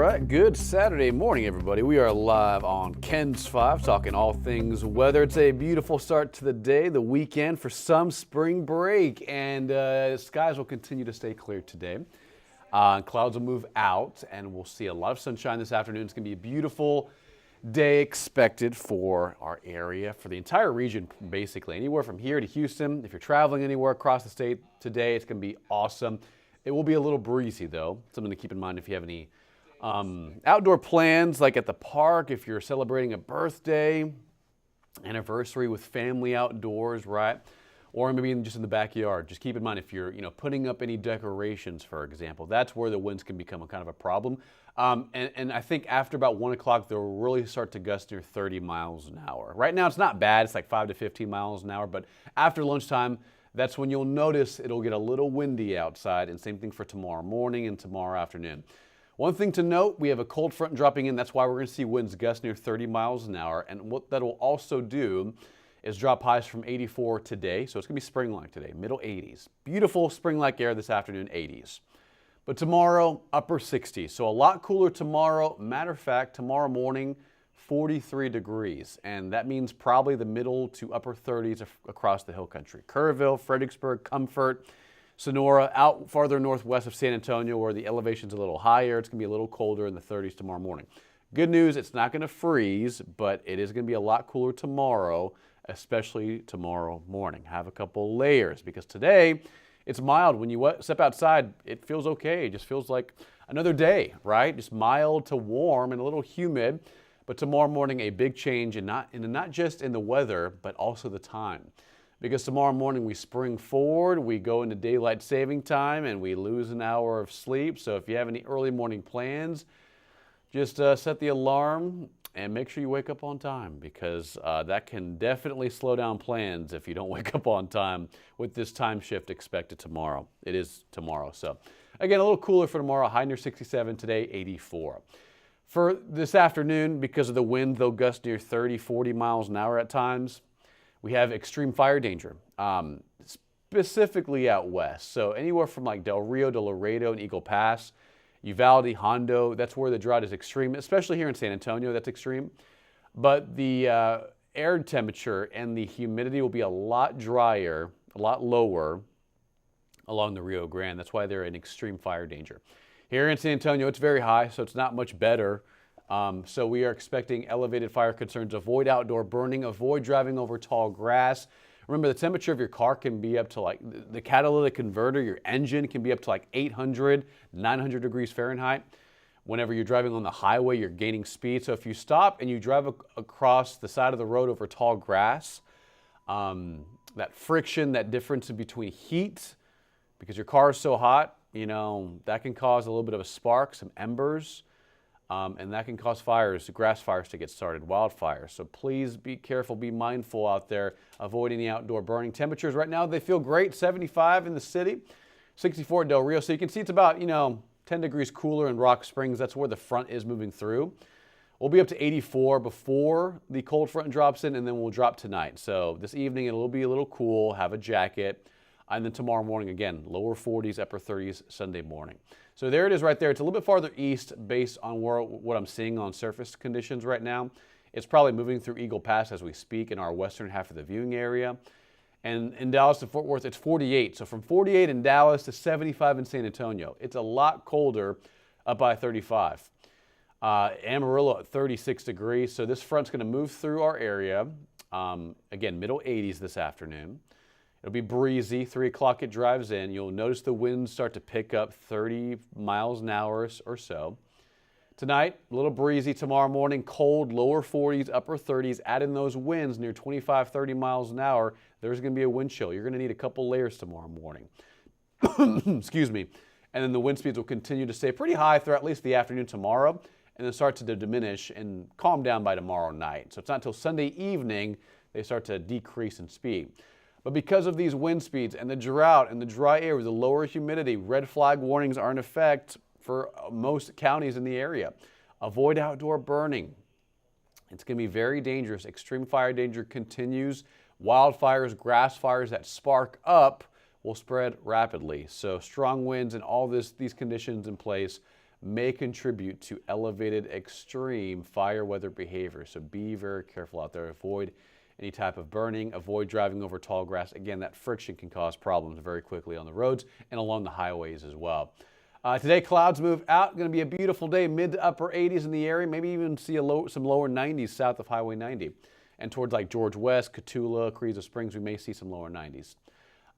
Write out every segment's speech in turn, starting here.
right, good Saturday morning, everybody. We are live on Ken's 5, talking all things weather. It's a beautiful start to the day, the weekend for some spring break, and skies will continue to stay clear today. Clouds will move out, and we'll see a lot of sunshine this afternoon. It's going to be a beautiful day expected for our area, for the entire region, basically. Anywhere from here to Houston. If you're traveling anywhere across the state today, it's going to be awesome. It will be a little breezy, though. Something to keep in mind if you have any outdoor plans, like at the park, if you're celebrating a birthday, anniversary with family outdoors, right? Or maybe just in the backyard. Just keep in mind if you're, putting up any decorations, for example, that's where the winds can become a kind of a problem. And I think after about 1 o'clock, they'll really start to gust near 30 miles an hour. Right now, it's not bad. It's like 5 to 15 miles an hour. But after lunchtime, that's when you'll notice it'll get a little windy outside. And same thing for tomorrow morning and tomorrow afternoon. One thing to note, we have a cold front dropping in. That's why we're going to see winds gust near 30 miles an hour. And what that will also do is drop highs from 84 today. So it's going to be spring-like today, middle 80s. Beautiful spring-like air this afternoon, 80s. But tomorrow, upper 60s. So a lot cooler tomorrow. Matter of fact, tomorrow morning, 43 degrees. And that means probably the middle to upper 30s across the hill country. Kerrville, Fredericksburg, Comfort, Sonora, out farther northwest of San Antonio where the elevation's a little higher. It's going to be a little colder in the 30s tomorrow morning. Good news, it's not going to freeze, but it is going to be a lot cooler tomorrow, especially tomorrow morning. Have a couple layers because today it's mild. When you step outside, it feels okay. It just feels like another day, right? Just mild to warm and a little humid. But tomorrow morning, a big change, and not just in the weather, but also the time. Because tomorrow morning we spring forward, we go into daylight saving time, and we lose an hour of sleep. So if you have any early morning plans, just set the alarm and make sure you wake up on time, because that can definitely slow down plans if you don't wake up on time with this time shift expected tomorrow. It is tomorrow. So again, a little cooler for tomorrow, high near 67, today 84. For this afternoon, because of the wind, they'll gust near 30, 40 miles an hour at times. We have extreme fire danger, specifically out west. So anywhere from like Del Rio to Laredo and Eagle Pass, Uvalde, Hondo, that's where the drought is extreme, especially here in San Antonio, that's extreme. But the air temperature and the humidity will be a lot drier, a lot lower along the Rio Grande. That's why they're in extreme fire danger. Here in San Antonio, it's very high, so it's not much better. So we are expecting elevated fire concerns. Avoid outdoor burning, avoid driving over tall grass. Remember, the temperature of your car can be up to like, the catalytic converter, your engine can be up to like 800, 900 degrees Fahrenheit. Whenever you're driving on the highway, you're gaining speed. So if you stop and you drive across the side of the road over tall grass, that friction, that difference between heat, because your car is so hot, that can cause a little bit of a spark, some embers. And that can cause fires, grass fires to get started, wildfires. So please be careful, be mindful out there, avoid any outdoor burning. Temperatures right now, they feel great, 75 in the city, 64 at Del Rio. So you can see it's about, 10 degrees cooler in Rock Springs. That's where the front is moving through. We'll be up to 84 before the cold front drops in, and then we'll drop tonight. So this evening, it'll be a little cool, have a jacket. And then tomorrow morning, again, lower 40s, upper 30s Sunday morning. So there it is right there. It's a little bit farther east based on what I'm seeing on surface conditions right now. It's probably moving through Eagle Pass as we speak in our western half of the viewing area. And in Dallas to Fort Worth, it's 48. So from 48 in Dallas to 75 in San Antonio. It's a lot colder up by 35. Amarillo at 36 degrees. So this front's going to move through our area. Again, middle 80s this afternoon. It'll be breezy. 3 o'clock it drives in. You'll notice the winds start to pick up 30 miles an hour or so. Tonight, a little breezy. Tomorrow morning, cold, lower 40s, upper 30s. Add in those winds near 25, 30 miles an hour. There's going to be a wind chill. You're going to need a couple layers tomorrow morning. Excuse me. And then the wind speeds will continue to stay pretty high throughout at least the afternoon tomorrow, and then start to diminish and calm down by tomorrow night. So it's not until Sunday evening they start to decrease in speed. But because of these wind speeds and the drought and the dry air with the lower humidity, red flag warnings are in effect for most counties in the area. Avoid outdoor burning. It's going to be very dangerous. Extreme fire danger continues. Wildfires, grass fires that spark up will spread rapidly. So strong winds and all these conditions in place may contribute to elevated extreme fire weather behavior. So be very careful out there. Avoid any type of burning. Avoid driving over tall grass. Again, that friction can cause problems very quickly on the roads and along the highways as well. Today, clouds move out. Going to be a beautiful day, mid to upper 80s in the area. Maybe even see some lower 90s south of Highway 90. And towards like George West, Cotulla, Carrizo Springs, we may see some lower 90s.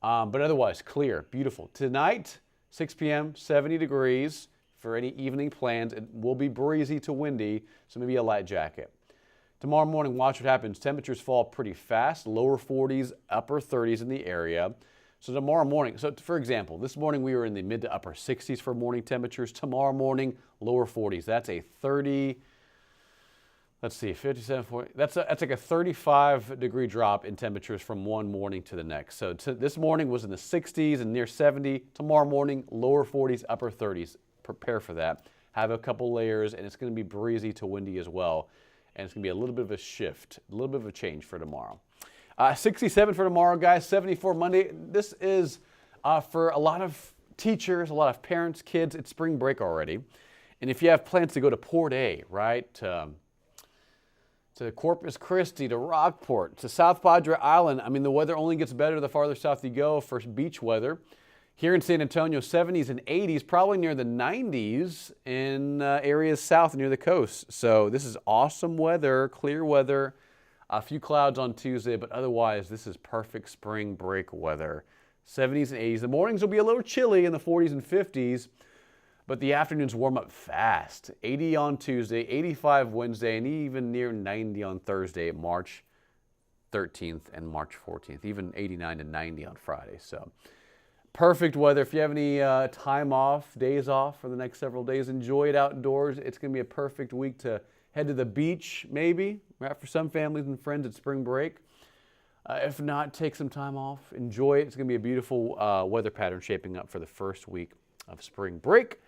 But otherwise, clear, beautiful. Tonight, 6 p.m., 70 degrees for any evening plans. It will be breezy to windy, so maybe a light jacket. Tomorrow morning, watch what happens. Temperatures fall pretty fast, lower 40s, upper 30s in the area. So tomorrow morning, so for example, this morning we were in the mid to upper 60s for morning temperatures. Tomorrow morning, lower 40s. That's a 57, 40. That's like a 35-degree drop in temperatures from one morning to the next. So this morning was in the 60s and near 70. Tomorrow morning, lower 40s, upper 30s. Prepare for that. Have a couple layers, and it's going to be breezy to windy as well. And it's going to be a little bit of a shift, a little bit of a change for tomorrow. 67 for tomorrow, guys. 74 Monday. This is for a lot of teachers, a lot of parents, kids. It's spring break already. And if you have plans to go to Port A, right, to Corpus Christi, to Rockport, to South Padre Island, I mean, the weather only gets better the farther south you go for beach weather. Here in San Antonio, 70s and 80s, probably near the 90s in areas south near the coast. So this is awesome weather, clear weather. A few clouds on Tuesday, but otherwise, this is perfect spring break weather. 70s and 80s. The mornings will be a little chilly in the 40s and 50s, but the afternoons warm up fast. 80 on Tuesday, 85 Wednesday, and even near 90 on Thursday, March 13th and March 14th, even 89 to 90 on Friday. So perfect weather. If you have any time off, days off for the next several days, enjoy it outdoors. It's going to be a perfect week to head to the beach, maybe, right, for some families and friends at spring break. If not, take some time off. Enjoy it. It's going to be a beautiful weather pattern shaping up for the first week of spring break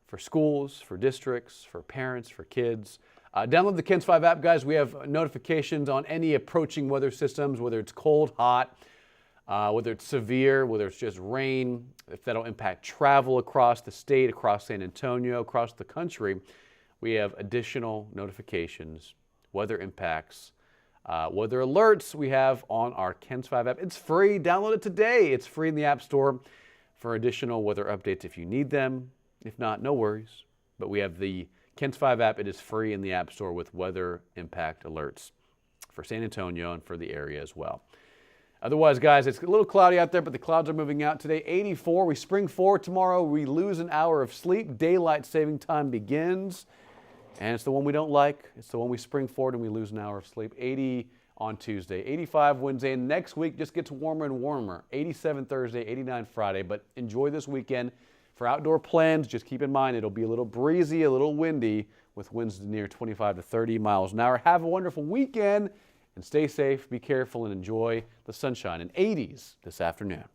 for schools, for districts, for parents, for kids. Download the KENS 5 app, guys. We have notifications on any approaching weather systems, whether it's cold, hot, whether it's severe, whether it's just rain, if that'll impact travel across the state, across San Antonio, across the country. We have additional notifications, weather impacts, weather alerts we have on our KENS 5 app. It's free. Download it today. It's free in the App Store for additional weather updates if you need them. If not, no worries. But we have the KENS 5 app. It is free in the App Store with weather impact alerts for San Antonio and for the area as well. Otherwise, guys, it's a little cloudy out there, but the clouds are moving out today. 84. We spring forward tomorrow. We lose an hour of sleep. Daylight saving time begins. And it's the one we don't like. It's the one we spring forward and we lose an hour of sleep. 80 on Tuesday, 85 Wednesday. And next week just gets warmer and warmer. 87 Thursday, 89 Friday. But enjoy this weekend. For outdoor plans, just keep in mind it'll be a little breezy, a little windy with winds near 25 to 30 miles an hour. Have a wonderful weekend and stay safe, be careful, and enjoy the sunshine in 80s this afternoon.